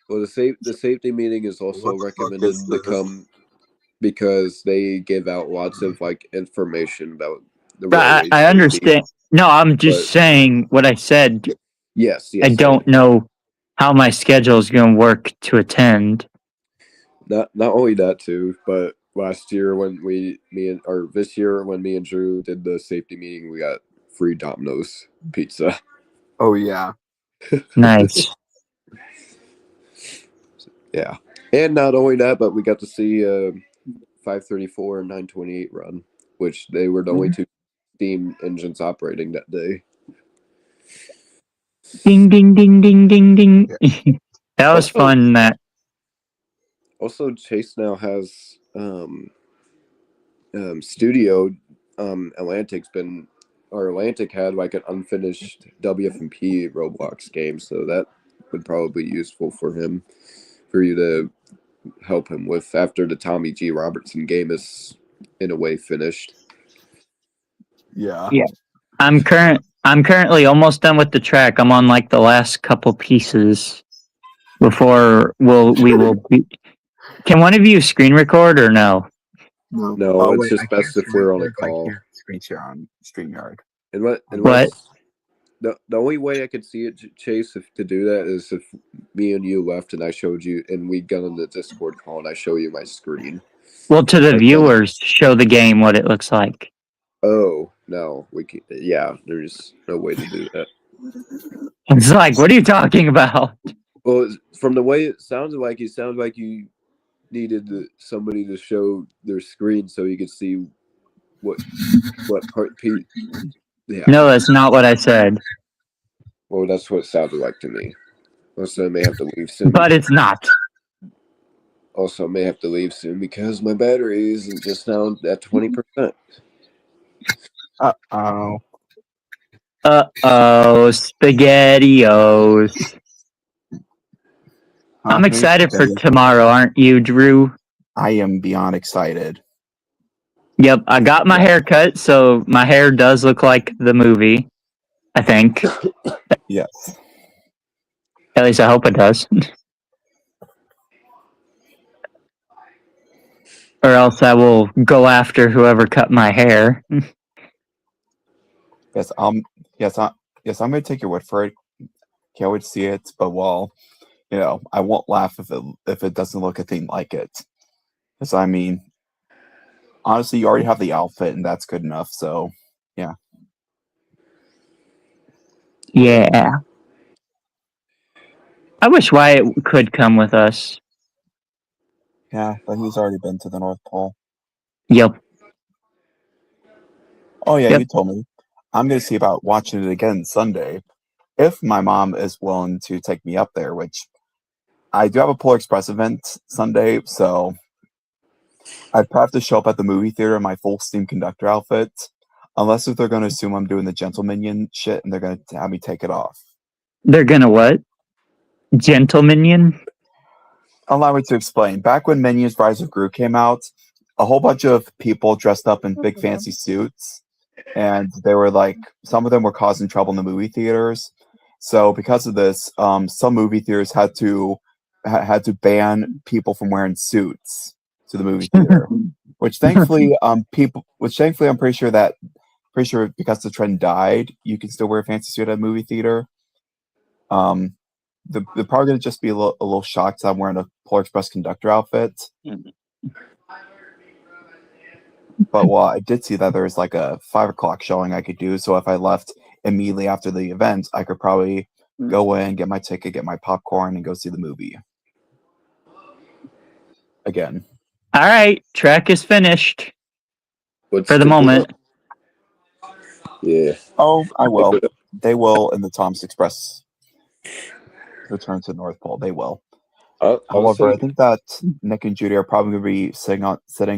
Well, the safety meeting is also recommended to come because they give out lots of information about the railway. I understand. No, I'm just saying what I said. Yes. I don't know how my schedule is going to work to attend. Not only that too, but last year when this year when me and Drew did the safety meeting, we got free Domino's pizza. Oh yeah. Nice. Yeah. And not only that, but we got to see 534 and 928 run, which they were the only two steam engines operating that day. Ding, ding, ding, ding, ding, ding. That was fun, Matt. Also, Chase now has studio. Atlantic had an unfinished WFMP Roblox game, so that would probably be useful for you to help him with after the Tommy G. Robertson game is in a way finished. Yeah. I'm currently almost done with the track. I'm on the last couple pieces before we will be. Can one of you screen record or no? No, it's just best if we're on a call. Screen share on StreamYard. What? The only way I could see it, Chase, to do that is if me and you left, and I showed you, and we got on the Discord call, and I show you my screen. Well, to the Like, viewers, show the game what it looks like. Oh no, we can. Yeah, there's no way to do that. It's like, what are you talking about? Well, from the way it sounded like you needed somebody to show their screen so you could see what part. Yeah. No, that's not what I said. Well, that's what it sounded like to me. Also, I may have to leave soon. But it's not. Also, I may have to leave soon because my battery isn't just now at 20%. Uh-oh. Uh-oh, SpaghettiOs. I'm excited for tomorrow, aren't you, Drew? I am beyond excited. Yep, I got my hair cut, so my hair does look like the movie, I think. Yes. At least I hope it does. Or else I will go after whoever cut my hair. Yes, I'm gonna take your word for it. Can't wait to see it, but I won't laugh if it doesn't look a thing like it. Because I mean, honestly, you already have the outfit, and that's good enough. So, yeah. Yeah. I wish Wyatt could come with us. Yeah, but he's already been to the North Pole. Yep. Oh yeah, Yep. you told me. I'm gonna see about watching it again Sunday, if my mom is willing to take me up there. Which I do have a Polar Express event Sunday, so I'd probably have to show up at the movie theater in my full Steam Conductor outfit, unless if they're gonna assume I'm doing the Gentle Minion shit and they're gonna have me take it off. They're gonna what? Gentle Minion? Allow me to explain. Back when Minions Rise of Gru came out, a whole bunch of people dressed up in big fancy suits, and they were like, some of them were causing trouble in the movie theaters. So because of this, some movie theaters had to ban people from wearing suits to the movie theater. Which thankfully, I'm pretty sure because the trend died, you can still wear a fancy suit at a movie theater. They're probably gonna just be a little shocked that I'm wearing a Polar Express conductor outfit. But I did see that there's like a 5 o'clock showing I could do. So if I left immediately after the event, I could probably go in, get my ticket, get my popcorn, and go see the movie again. All right, track is finished What's for the moment. Yeah. Oh, I will. They will in the Thomas Express return to the North Pole. They will. However, I think that Nick and Judy are probably going to be sitting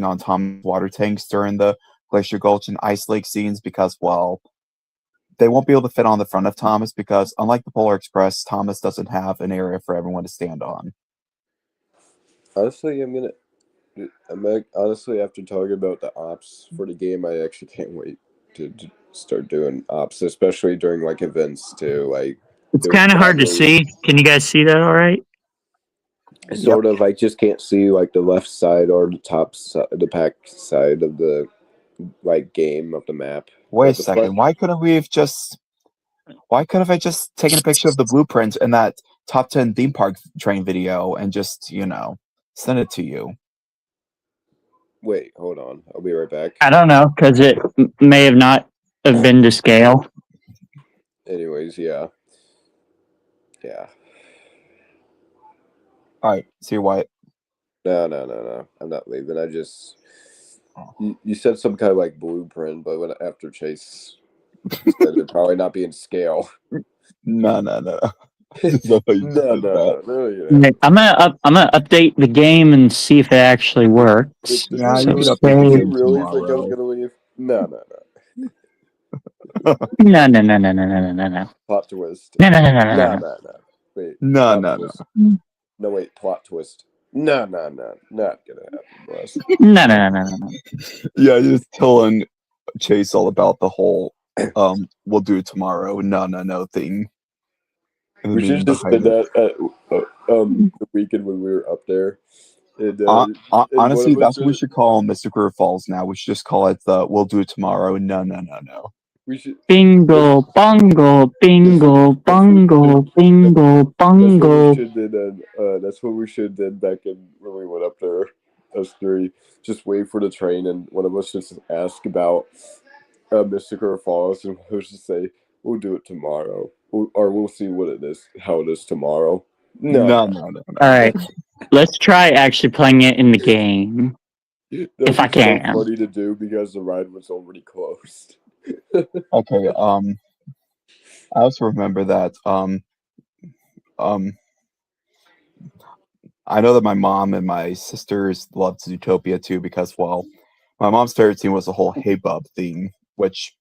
on Tom's water tanks during the Glacier Gulch and Ice Lake scenes because, they won't be able to fit on the front of Thomas because, unlike the Polar Express, Thomas doesn't have an area for everyone to stand on. Honestly, honestly, after talking about the ops for the game, I actually can't wait to start doing ops, especially during like events too. Like, It's kind of hard to see. Can you guys see that all right? Sort of. I just can't see like the left side or the top side, the back side of the game of the map. Wait a second. Why couldn't I just taken a picture of the blueprint in that top 10 theme park train video and just send it to you? Wait, hold on. I'll be right back. I don't know because it may have not have been to scale. Anyways, yeah. All right, see you, Wyatt. No. I'm not leaving. I just you said some kind of like blueprint, but after Chase said it'd probably not be in scale. No. No. I'm gonna update the game and see if it actually works. Yeah, you so really think I was gonna leave? No. No. Plot twist. No. Wait. No. No, wait. Plot twist. No. Not gonna happen, boss. No. Yeah, you're just telling Chase all about the whole we'll do it tomorrow. No thing. We should just did that at the weekend when we were up there. And, honestly, that's what we should call Mystic River Falls now. We should just call it the we'll do it tomorrow. No. We should. Bingo, bongo, bingo, bongo, bingo, bongo. That's what we should did back in when we went up there. Us three just wait for the train, and one of us just ask about Mystica Falls, and we'll just say we'll do it tomorrow, or we'll see what it is, how it is tomorrow. No. All right, let's try actually playing it in the game. That'd If I be so can. funny to do because the ride was already closed. Okay. I also remember that. I know that my mom and my sisters loved Zootopia too because, well, my mom's favorite scene was the whole "Hey Bub" thing, which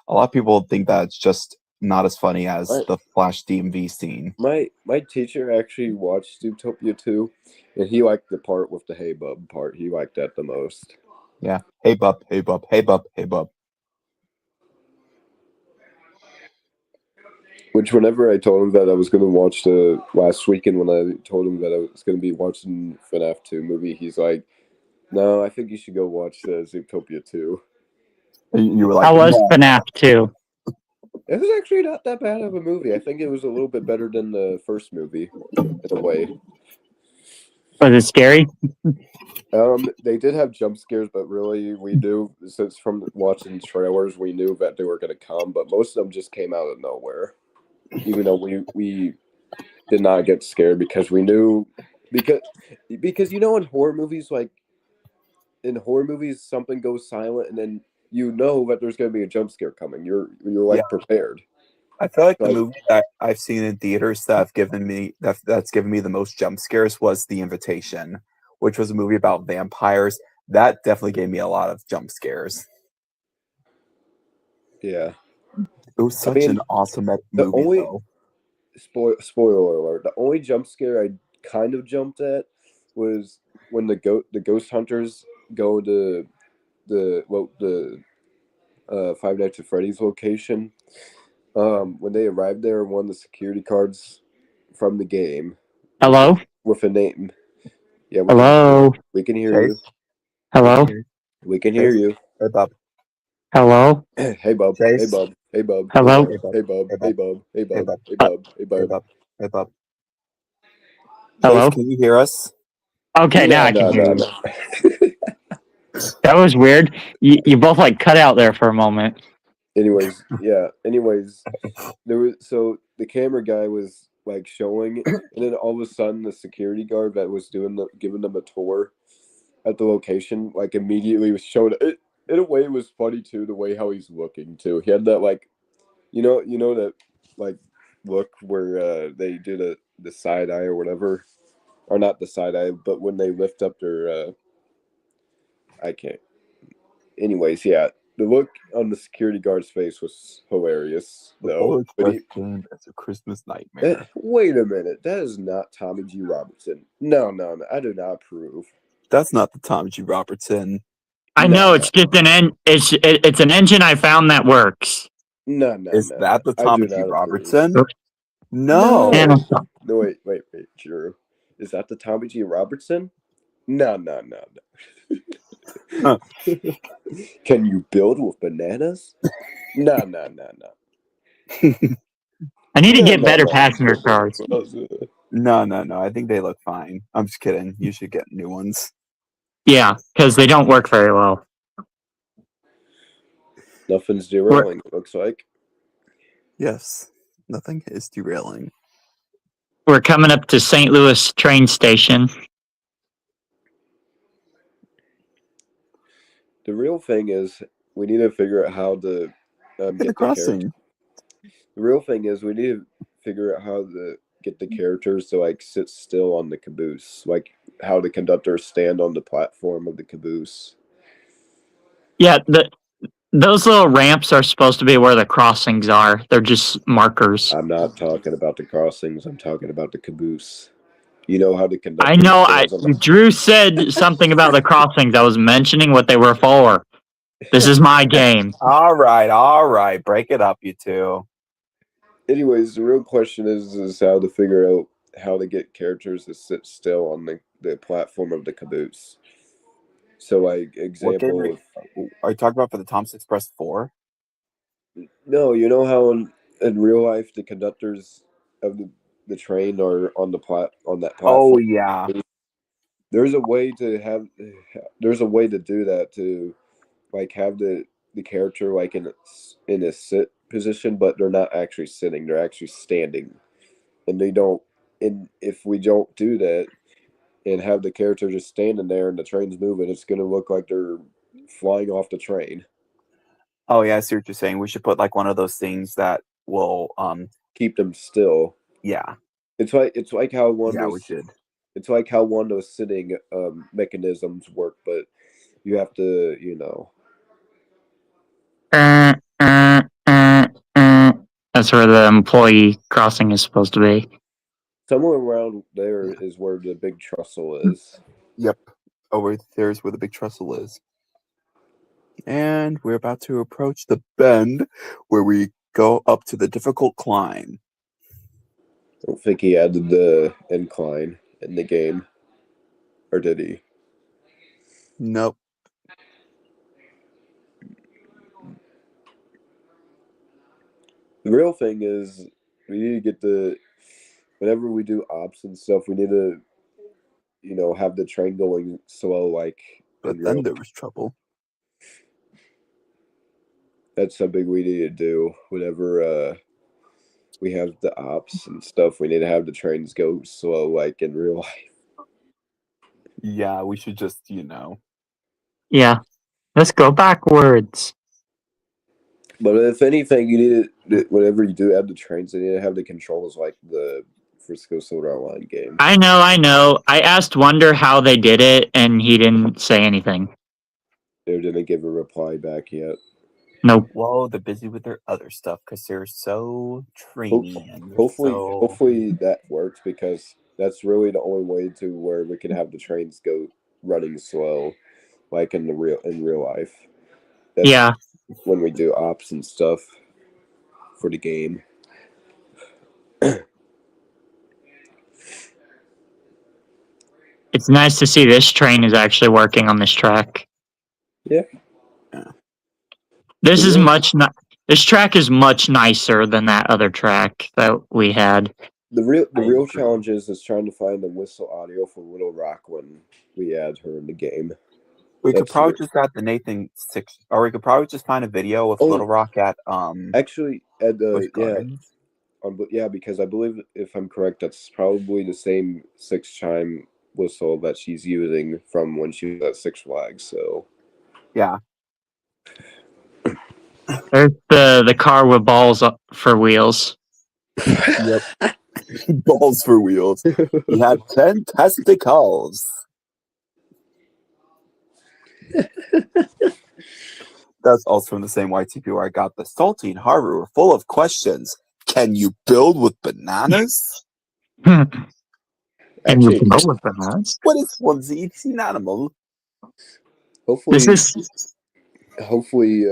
a lot of people think that it's just not as funny as Right. the Flash DMV scene. My teacher actually watched Zootopia 2, and he liked the part with the "Hey Bub" part. He liked that the most. Yeah. Hey Bub, hey Bub, hey Bub, hey Bub. Which, whenever I told him that I was going to watch the last weekend, when I told him that I was going to be watching FNAF 2 movie, he's like, "No, I think you should go watch the Zootopia 2." You were like, How was "No." FNAF 2? It was actually not that bad of a movie. I think it was a little bit better than the first movie, in a way. Was it scary? They did have jump scares, but really, we knew, since from watching trailers, we knew that they were going to come, but most of them just came out of nowhere. Even though we did not get scared because we knew, because you know, in horror movies, something goes silent, and then you know that there's going to be a jump scare coming. You're like prepared. I feel like the Like- movie that I've seen in theaters that have given me that's given me the most jump scares was The Invitation, which was a movie about vampires. That definitely gave me a lot of jump scares. Yeah. It was such an awesome movie, only- though. Spoiler alert. The only jump scare I kind of jumped at was when the ghost hunters go to the Five Nights at Freddy's location. When they arrived there, one of the security cards from the game Hello? with a name. Yeah, Hello? we can hear you. Hello? We can hear you. Hey, Bob. Hello? Hey bub. Chase? Hey bub. Hey bub. Hello? Hey bub. Hey bub. Hey bub. Hey bub. Hey Hey, bub. Hey Hey, bub. Bob. Hey, Bob. Hello? Chase, can you hear us? Okay, now I can hear you. That was weird. You both like cut out there for a moment. Anyways, there was, so the camera guy was like showing, and then all of a sudden the security guard that was giving them a tour at the location, like, immediately was showing it. In a way, it was funny too, the way how he's looking too. He had that, like, you know that, like, look where they do the side eye or whatever, or not the side eye, but when they lift up their I can't. Anyways, yeah, the look on the security guard's face was hilarious, though. But It's a Christmas nightmare. wait a minute, that is not Tommy G. Robertson. No, I do not approve. That's not the Tom G. Robertson. I know it's just it's an engine I found that works. No. Is that the I Tommy do G. not Robertson? approve. No. And No, wait, Drew. Is that the Tommy G. Robertson? No. Huh. Can you build with bananas? No. I need to get No. better passenger cars. No. I think they look fine. I'm just kidding. You should get new ones. Yeah, because they don't work very well. Nothing's derailing, it looks like. Yes. Nothing is derailing. We're coming up to St. Louis train station. The real thing is we need to figure out how to At get the crossing. The real thing is we need to figure out how to get the characters to, like, sit still on the caboose, like how the conductors stand on the platform of the caboose. Yeah, those little ramps are supposed to be where the crossings are. They're just markers. I'm not talking about the crossings. I'm talking about the caboose. You know how the conductor. I know. stands on the- Drew said something about the crossings. I was mentioning what they were for. This is my game. All right. Break it up, you two. Anyways, the real question is how to figure out how to get characters to sit still on the platform of the caboose. So, like, What game example of are you talking about for the Tom's Express 4? No, you know how in real life the conductors of the train are on on that Oh platform. yeah. There's a way to have there's a way to do that to like have the character like in a sit position, but they're not actually sitting; they're actually standing, and they don't. And if we don't do that and have the character just standing there and the train's moving, it's going to look like they're flying off the train. Oh yeah, I see what you're saying. We should put like one of those things that will Keep them still. yeah. It's like how Yeah, we should. it's like how one of those sitting mechanisms work, but you have to, Uh, That's where the employee crossing is supposed to be. somewhere around there is where the big trestle is. Yep. Over there's where the big trestle is. And we're about to approach the bend where we go up to the difficult climb. I don't think he added the incline in the game, or did he? Nope. The real thing is we need to get whenever we do ops and stuff, we need to, have the train going slow, like But in then real. there was trouble. That's something we need to do whenever we have the ops and stuff. We need to have the trains go slow, like in real life. Yeah, we should just, Yeah. Let's go backwards. But if anything, you need to, whenever you do have the trains, you need to have the controls like the Frisco Soda Online game. I know. I asked Wonder how they did it, and he didn't say anything. They didn't give a reply back yet. Nope. Well, they're busy with their other stuff because they're so trainy. And they're Hopefully that works, because that's really the only way to where we can have the trains go running slow, like in real life. That's Yeah. when we do ops and stuff for the game. It's nice to see this train is actually working on this track. Yeah. This is Yeah. This track is much nicer than that other track that we had. The real agree. challenge is trying to find the whistle audio for Little Rock when we add her in the game. We could That's probably it. just add the Nathan 6, or we could probably just find a video of Oh. Little Rock at Actually, at Busch yeah, Gardens. because I believe, if I'm correct, that's probably the same 6-chime whistle that she's using from when she was at Six Flags. So Yeah. There's the car with balls for wheels. Yep. Balls for wheels. He had 10 testicles. That's also from the same YTP where I got the salty and Harvard were full of questions. Can you build with bananas? And you actually, can go with bananas. What is onesie? It's an animal. hopefully, Hopefully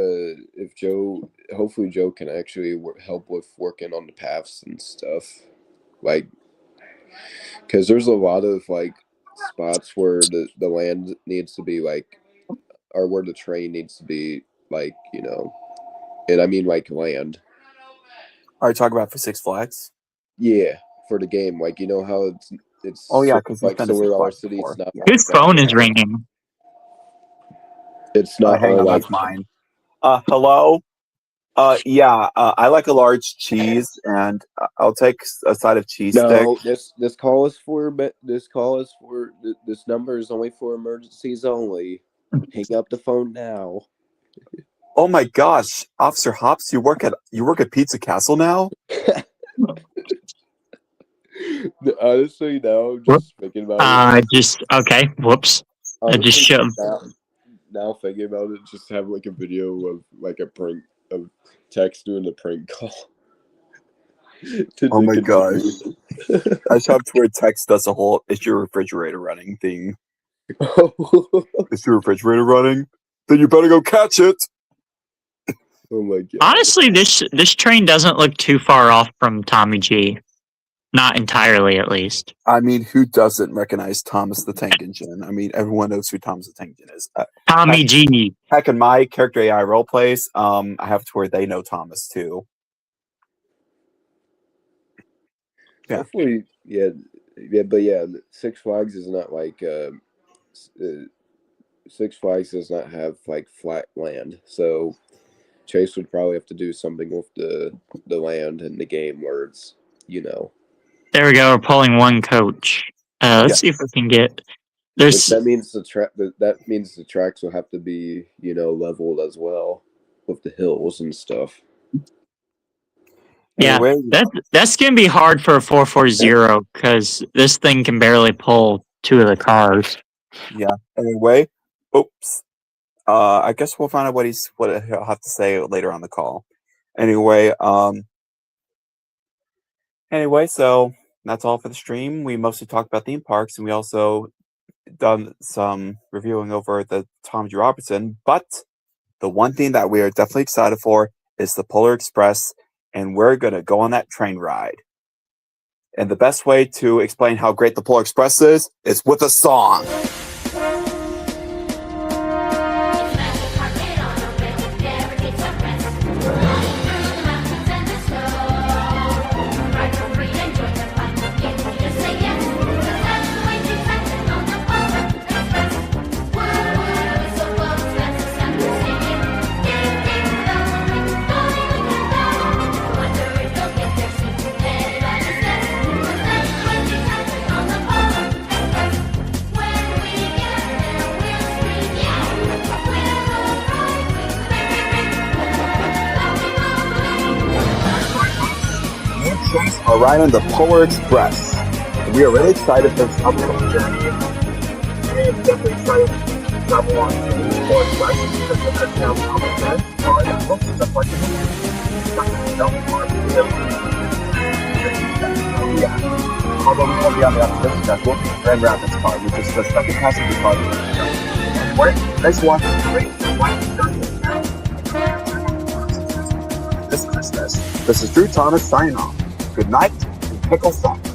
Joe can actually help with working on the paths and stuff, like, because there's a lot of like spots where the land needs to be like, or where the train needs to be, like, and I mean like land. Are you talking about for Six Flags? Yeah, for the game, like, how it's Oh yeah, because like Solar Dollar City. It's not. Yeah. Whose phone is ringing? It's not. Hang on, like, that's mine. Hello. Yeah. I like a large cheese, and I'll take a side of cheese stick. No, this call is for this number is only for emergencies only. Hang up the phone now. Oh my gosh, Officer Hops, you work at Pizza Castle now? Honestly, no. I'm just thinking about it. Okay. Whoops. I just Honestly, shoved. now thinking about it, just have like a video of like a prank of Tex doing a prank call. Oh my gosh. I just have to where text does a whole "is your refrigerator running" thing. Is your refrigerator running? Then you better go catch it. Oh my god. Honestly, this train doesn't look too far off from Tommy G. Not entirely, at least. I mean, who doesn't recognize Thomas the Tank Engine? I mean, everyone knows who Thomas the Tank Engine is. Tommy G. Heck, in my character AI role plays, I have to where they know Thomas too. Yeah. Hopefully, but Six Flags is not like Six Flags does not have like flat land, so Chase would probably have to do something with the land in the game where it's There we go. We're pulling one coach. Let's see if we can get. There's that means the tracks will have to be leveled as well with the hills and stuff. yeah. Anyway, That's gonna be hard for a 440 because this thing can barely pull 2 of the cars. anyway, oops. I guess we'll find out what he'll have to say later on the call. Anyway, so that's all for the stream. We mostly talked about theme parks, and we also done some reviewing over the Tom G. Robertson. But the one thing that we are definitely excited for is the Polar Express, and we're gonna go on that train ride. And the best way to explain how great the Polar Express is with a song. Are riding the Polar Express. We are really excited for this upcoming journey. I am definitely excited to travel on the Polar Express because of that now common sense. Or it looks just like although we won't be on the opposite schedule, Grand Rapids car, which is the second passenger car. Anyway, next one. This is Drew Thomas signing off. Good night and pickle socks.